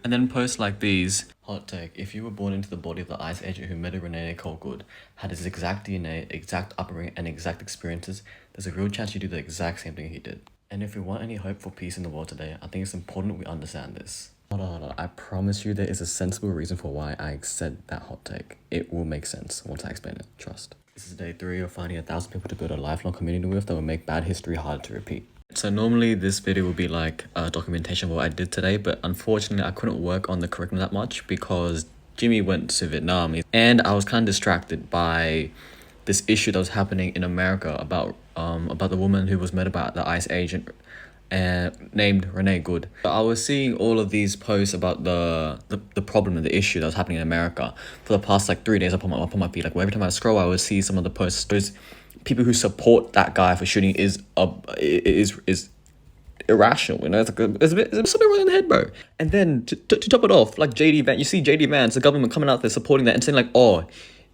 And then posts like these. Hot take: if you were born into the body of the ICE agent who murdered Rene Colgood, had his exact DNA, exact upbringing, and exact experiences, there's a real chance you do the exact same thing he did. And if we want any hope for peace in the world today, I think it's important we understand this. Hold on. I promise you there is a sensible reason for why I said that hot take. It will make sense once I explain it. Trust. This is day 3 of finding 1,000 people to build a lifelong community with that will make bad history harder to repeat. So normally this video would be like a documentation of what I did today, but unfortunately I couldn't work on the curriculum that much because Jimmy went to Vietnam and I was kind of distracted by this issue that was happening in America about the woman who was murdered by the ICE agent named Renee Good. I was seeing all of these posts about the problem and the issue that was happening in America for the past like 3 days up on my feed. Like every time I scroll, I would see some of the posts. There's people who support that guy for shooting is irrational, you know. It's like there's something wrong in the head, bro. And then to top it off, like JD Vance, you see JD Vance, the government coming out there supporting that and saying like, oh,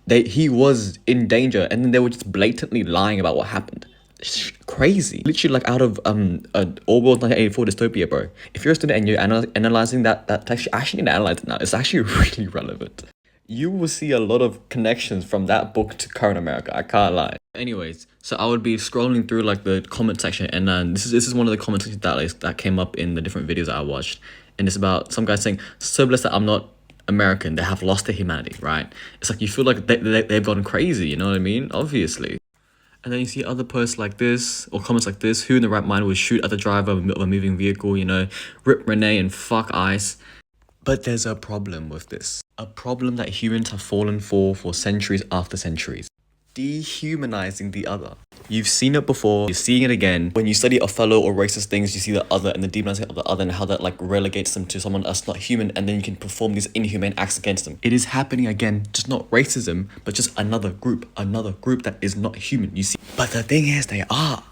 he was in danger, and then they were just blatantly lying about what happened. It's crazy, literally like out of Orwell's 1984 dystopia, bro. If you're a student and you're analyzing that text, you actually need to analyze it now. It's actually really relevant. You will see a lot of connections from that book to current America. I can't lie. Anyways, so I would be scrolling through like the comment section, and this is one of the comments that came up in the different videos that I watched, and it's about some guy saying, "So blessed that I'm not American. They have lost their humanity." Right? It's like you feel like they've gone crazy. You know what I mean? Obviously. And then you see other posts like this, or comments like this: "Who in the right mind would shoot at the driver of a moving vehicle? You know, rip Renee and fuck ICE." But there's a problem with this. A problem that humans have fallen for centuries after centuries. Dehumanizing the other. You've seen it before, you're seeing it again. When you study Othello or racist things, you see the other and the demonizing of the other and how that like relegates them to someone that's not human, and then you can perform these inhumane acts against them. It is happening again, just not racism, but just another group that is not human, you see. But the thing is, they are.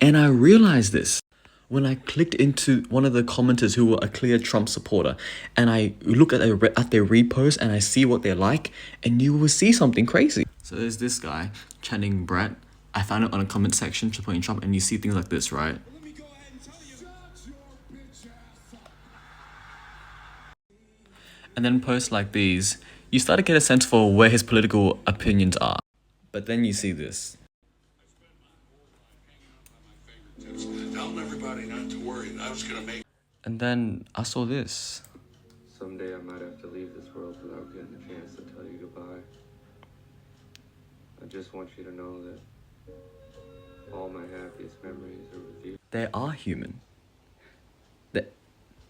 And I realized this when I clicked into one of the commenters who were a clear Trump supporter, and I look at their repost and I see what they're like, and you will see something crazy. So there's this guy, Channing Brett. I found it on a comment section supporting Trump, and you see things like this, right? And then posts like these, you start to get a sense for where his political opinions are. But then you see this. Telling everybody not to worry, I was gonna make. And then I saw this. Someday I might have to leave this world without getting a chance to tell you goodbye. I just want you to know that all my happiest memories are with you. They are human.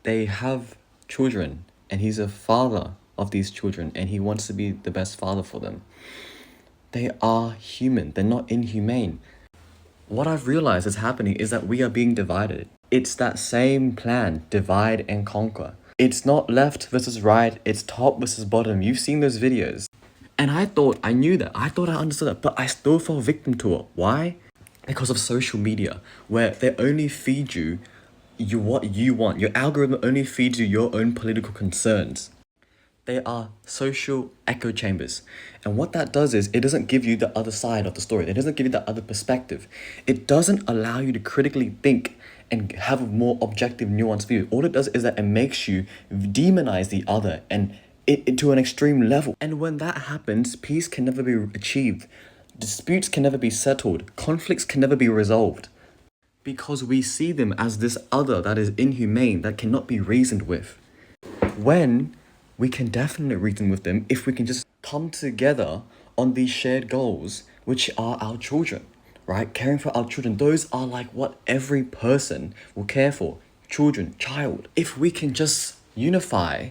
They have children, and he's a father of these children, and he wants to be the best father for them. They are human. They're not inhumane. What I've realized is happening is that we are being divided. It's that same plan, divide and conquer. It's not left versus right, it's top versus bottom. You've seen those videos. And I thought I knew that. I thought I understood that, but I still fell victim to it. Why? Because of social media, where they only feed you what you want. Your algorithm only feeds you your own political concerns. They are social echo chambers. And what that does is it doesn't give you the other side of the story. It doesn't give you the other perspective. It doesn't allow you to critically think and have a more objective, nuanced view. All it does is that it makes you demonize the other and it to an extreme level. And when that happens, peace can never be achieved. Disputes can never be settled. Conflicts can never be resolved. Because we see them as this other that is inhumane, that cannot be reasoned with. When we can definitely reason with them if we can just come together on these shared goals, which are our children, right? Caring for our children. Those are like what every person will care for. Children, child. If we can just unify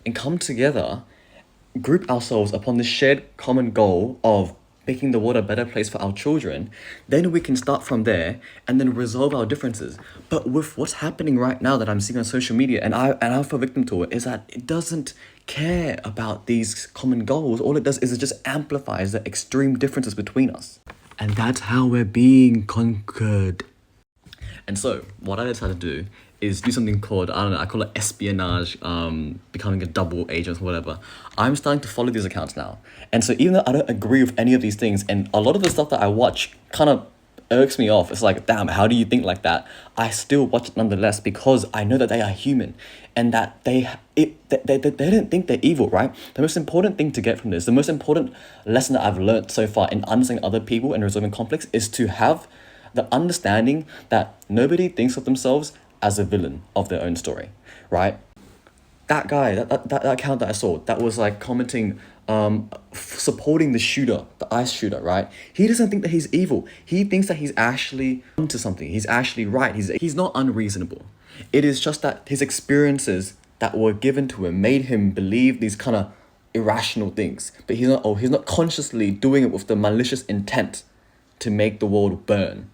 and come together, group ourselves upon this shared common goal of making the world a better place for our children, then we can start from there and then resolve our differences. But with what's happening right now that I'm seeing on social media, and I fall victim to it, is that it doesn't care about these common goals. All it does is it just amplifies the extreme differences between us. And that's how we're being conquered. And so what I decided to do is do something called, I don't know, I call it espionage, becoming a double agent or whatever. I'm starting to follow these accounts now. And so even though I don't agree with any of these things, and a lot of the stuff that I watch kind of irks me off. It's like, damn, how do you think like that? I still watch it nonetheless because I know that they are human and that they don't think they're evil, right? The most important thing to get from this, the most important lesson that I've learned so far in understanding other people and resolving conflicts is to have the understanding that nobody thinks of themselves as a villain of their own story, right? That guy, that account that I saw, that was like commenting, supporting the shooter, the ICE shooter, right? He doesn't think that he's evil. He thinks that he's actually onto something. He's actually right. He's not unreasonable. It is just that his experiences that were given to him made him believe these kind of irrational things. But he's not consciously doing it with the malicious intent to make the world burn.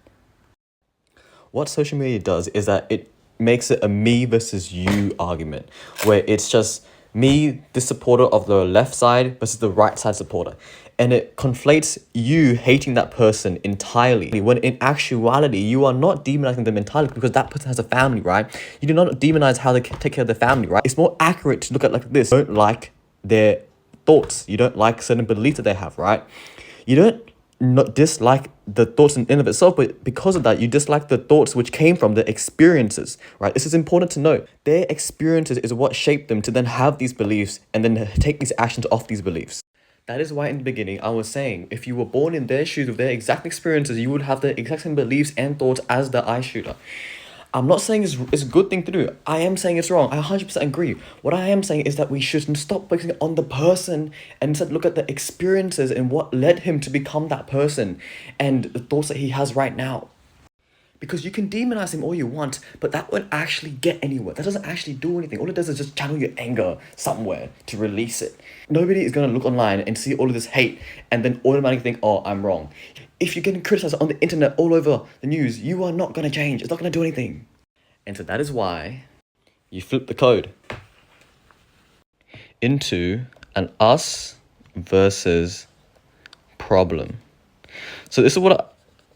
What social media does is that it makes it a me versus you argument, where it's just me, the supporter of the left side, versus the right side supporter. And it conflates you hating that person entirely, when in actuality, you are not demonizing them entirely because that person has a family, right? You do not demonize how they take care of their family, right? It's more accurate to look at like this. You don't like their thoughts. You don't like certain beliefs that they have, right? You don't not dislike the thoughts in and of itself, but because of that, you dislike the thoughts which came from the experiences, right? This is important to note. Their experiences is what shaped them to then have these beliefs and then take these actions off these beliefs. That is why in the beginning, I was saying, if you were born in their shoes with their exact experiences, you would have the exact same beliefs and thoughts as the eye shooter. I'm not saying it's a good thing to do. I am saying it's wrong. I 100% agree. What I am saying is that we should stop focusing on the person and instead look at the experiences and what led him to become that person and the thoughts that he has right now. Because you can demonize him all you want, but that won't actually get anywhere. That doesn't actually do anything. All it does is just channel your anger somewhere to release it. Nobody is going to look online and see all of this hate and then automatically think, oh, I'm wrong. If you're getting criticized on the internet all over the news, you are not going to change. It's not going to do anything. And so that is why you flip the code into an us versus problem. So this is what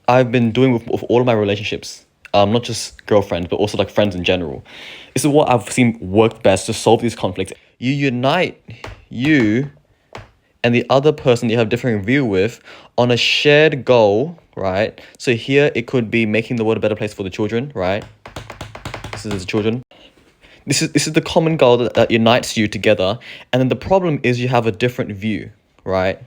I've been doing with all of my relationships, not just girlfriends, but also like friends in general. This is what I've seen work best to solve these conflicts. You unite you and the other person you have differing view with on a shared goal, right? So here it could be making the world a better place for the children, right? This is the children. This is the common goal that unites you together. And then the problem is you have a different view, right?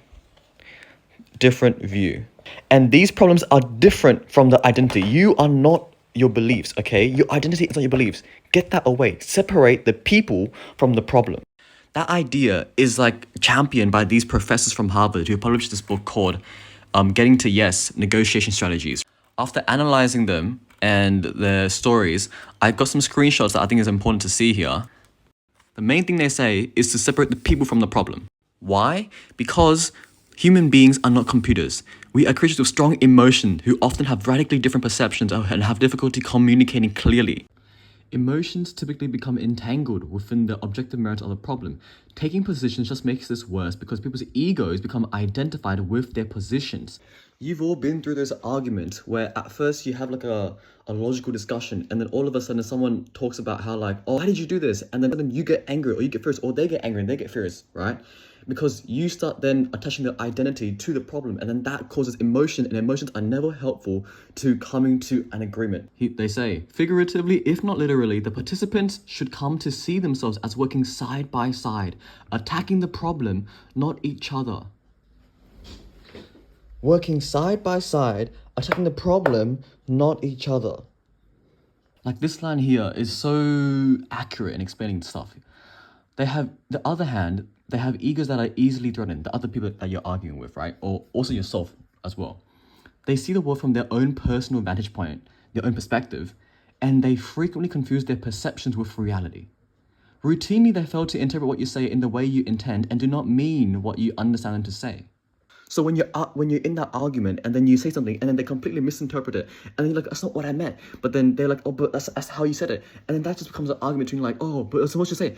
Different view. And these problems are different from the identity. You are not your beliefs, okay? Your identity is not your beliefs. Get that away. Separate the people from the problem. That idea is like championed by these professors from Harvard who published this book called Getting to Yes, Negotiation Strategies. After analyzing them and their stories, I got some screenshots that I think is important to see here. The main thing they say is to separate the people from the problem. Why? Because human beings are not computers. We are creatures with strong emotion who often have radically different perceptions and have difficulty communicating clearly. Emotions typically become entangled within the objective merits of the problem. Taking positions just makes this worse because people's egos become identified with their positions. You've all been through those arguments where at first you have like a logical discussion and then all of a sudden someone talks about how like, oh, why did you do this? And then you get angry or you get furious or they get angry and they get furious, right? Because you start then attaching the identity to the problem and then that causes emotion, and emotions are never helpful to coming to an agreement. They say, figuratively, if not literally, the participants should come to see themselves as working side by side, attacking the problem, not each other. Working side by side, attacking the problem, not each other. Like this line here is so accurate in explaining stuff. They have, the other hand, they have egos that are easily threatened, the other people that you're arguing with, right? Or also yourself as well. They see the world from their own personal vantage point, their own perspective, and they frequently confuse their perceptions with reality. Routinely, they fail to interpret what you say in the way you intend and do not mean what you understand them to say. So when you're in that argument and then you say something and then they completely misinterpret it and then you're like, that's not what I meant. But then they're like, oh, but that's how you said it. And then that just becomes an argument between like, oh, but so what you say?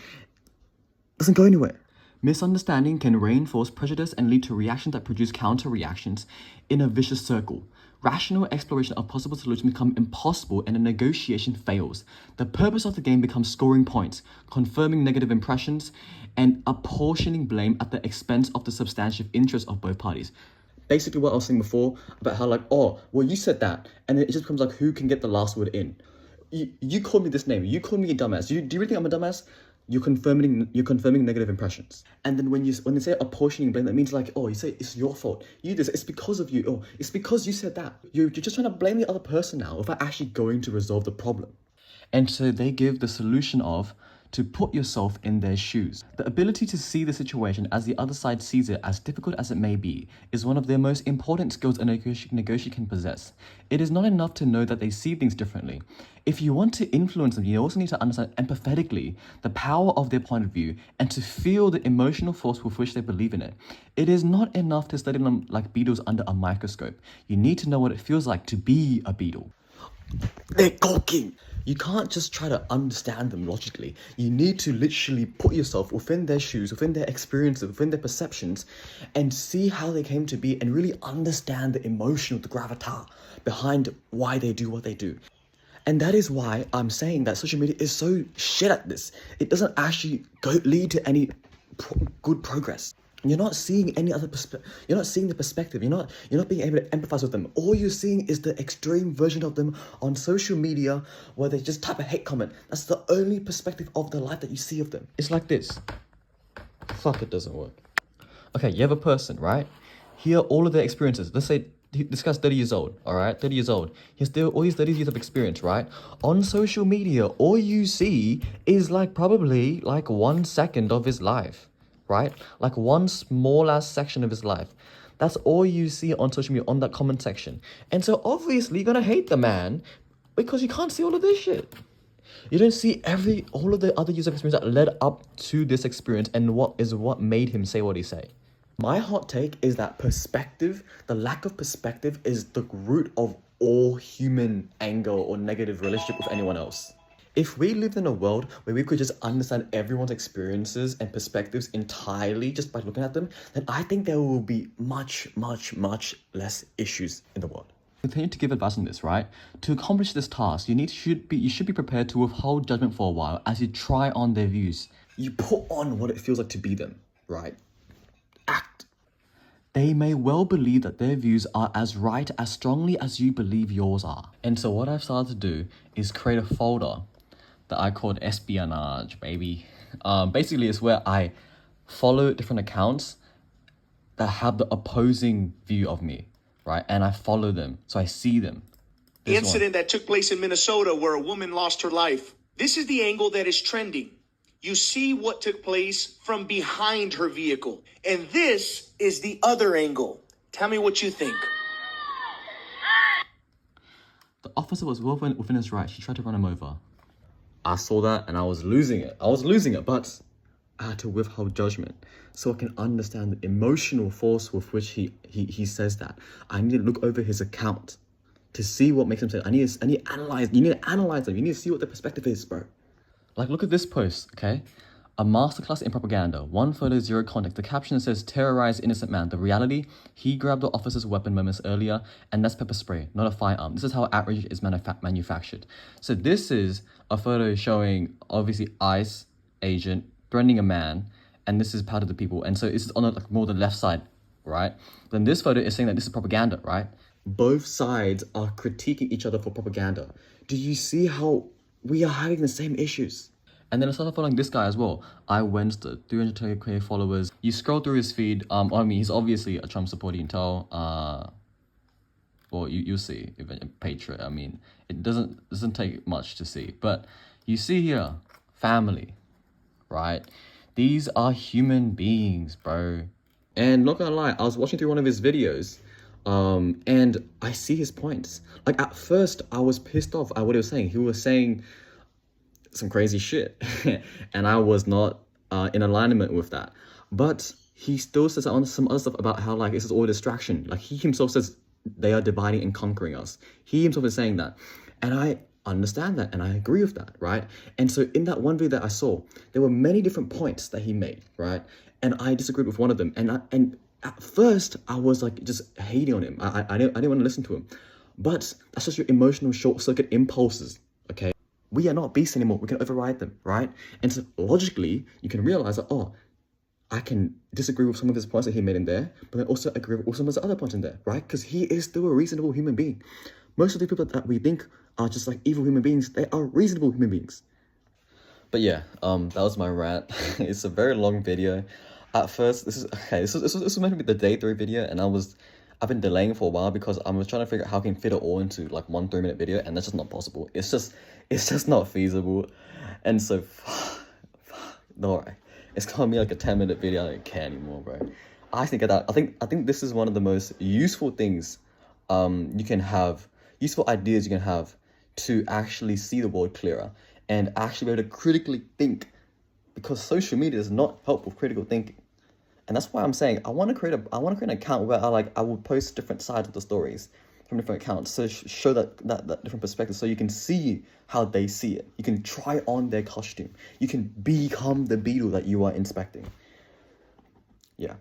Doesn't go anywhere. Misunderstanding can reinforce prejudice and lead to reactions that produce counter-reactions in a vicious circle. Rational exploration of possible solutions become impossible and a negotiation fails. The purpose of the game becomes scoring points, confirming negative impressions, and apportioning blame at the expense of the substantive interests of both parties. Basically what I was saying before about how like, oh, well, you said that, and then it just becomes like, who can get the last word in? You called me this name. You called me a dumbass. Do you really think I'm a dumbass? You're confirming negative impressions. And then when they say apportioning blame, that means like, oh, you say it's your fault. You do this. It's because of you. Oh, it's because you said that. You're just trying to blame the other person now without actually going to resolve the problem. And so they give the solution of to put yourself in their shoes. The ability to see the situation as the other side sees it, as difficult as it may be, is one of their most important skills a negotiator can possess. It is not enough to know that they see things differently. If you want to influence them, you also need to understand empathetically the power of their point of view and to feel the emotional force with which they believe in it. It is not enough to study them like beetles under a microscope. You need to know what it feels like to be a beetle. They're talking. You can't just try to understand them logically. You need to literally put yourself within their shoes, within their experiences, within their perceptions, and see how they came to be and really understand the emotional, the gravitas behind why they do what they do. And that is why I'm saying that social media is so shit at this. It doesn't actually lead to any good progress. You're not seeing any other you're not seeing the perspective. You're not being able to empathize with them. All you're seeing is the extreme version of them on social media where they just type a hate comment. That's the only perspective of their life that you see of them. It's like this. Fuck, it doesn't work. Okay, you have a person, right? Here are all of their experiences. Let's say this guy's 30 years old, all right? 30 years old. He's still all these 30 years of experience, right? On social media, all you see is like probably like 1 second of his life. Right? Like one small ass section of his life. That's all you see on social media, on that comment section. And so obviously you're gonna hate the man because you can't see all of this shit. You don't see all of the other years of experience that led up to this experience and what made him say what he say. My hot take is that perspective, the lack of perspective, is the root of all human anger or negative relationship with anyone else. If we lived in a world where we could just understand everyone's experiences and perspectives entirely just by looking at them, then I think there will be much, much, much less issues in the world. Continue to give advice on this, right? To accomplish this task, you should be prepared to withhold judgment for a while as you try on their views. You put on what it feels like to be them, right? Act. They may well believe that their views are as right as strongly as you believe yours are. And so what I've started to do is create a folder that I called espionage, baby. Basically, it's where I follow different accounts that have the opposing view of me, right? And I follow them, so I see them. The incident that took place in Minnesota where a woman lost her life. This is the angle that is trending. You see what took place from behind her vehicle. And this is the other angle. Tell me what you think. The officer was well within his right. She tried to run him over. I saw that and I was losing it, but I had to withhold judgment so I can understand the emotional force with which he says that. I need to look over his account to see what makes him say. I need to analyze. You need to analyze them. You need to see what the perspective is, bro. Like, look at this post, okay? A masterclass in propaganda. 1 photo, 0 context. The caption says, terrorize innocent man. The reality, he grabbed the officer's weapon moments earlier, and that's pepper spray, not a firearm. This is how outrage is manufactured. So this is a photo showing, obviously, ICE agent threatening a man, and this is part of the people. And so this is on more the left side, right? Then this photo is saying that this is propaganda, right? Both sides are critiquing each other for propaganda. Do you see how we are having the same issues? And then I started following this guy as well. iWenster, 300k followers. You scroll through his feed. He's obviously a Trump supporter, you can tell. Well, you'll see, even a patriot. I mean, it doesn't take much to see. But you see here, family, right? These are human beings, bro. And not gonna lie, I was watching through one of his videos, and I see his points. Like, at first, I was pissed off at what he was saying. He was saying some crazy shit, and I was not in alignment with that. But he still says on some other stuff about how, like, this is all a distraction. Like, he himself says they are dividing and conquering us. He himself is saying that, and I understand that, and I agree with that, right? And so in that one video that I saw, there were many different points that he made, right? And I disagreed with one of them, and at first I was like just hating on him. I didn't want to listen to him, but that's just your emotional short circuit impulses. Okay, we are not beasts anymore. We can override them, right? And so logically, you can realize that, oh, I can disagree with some of his points that he made in there, but then also agree with some of his other points in there, right? Because he is still a reasonable human being. Most of the people that we think are just like evil human beings, they are reasonable human beings. But yeah, that was my rant. It's a very long video. At first, this was meant to be the day 3 video, and I've been delaying for a while because I was trying to figure out how I can fit it all into like one 3-minute video, and that's just not possible. It's just not feasible, and so alright, it's gonna be like a 10-minute video. I don't care anymore, bro. I think that I think this is one of the most useful things, you can have, useful ideas you can have to actually see the world clearer and actually be able to critically think, because social media does not help with critical thinking. And that's why I'm saying I want to create an account where I will post different sides of the stories from different accounts to show that different perspective, so you can see how they see it. You can try on their costume. You can become the beetle that you are inspecting. Yeah.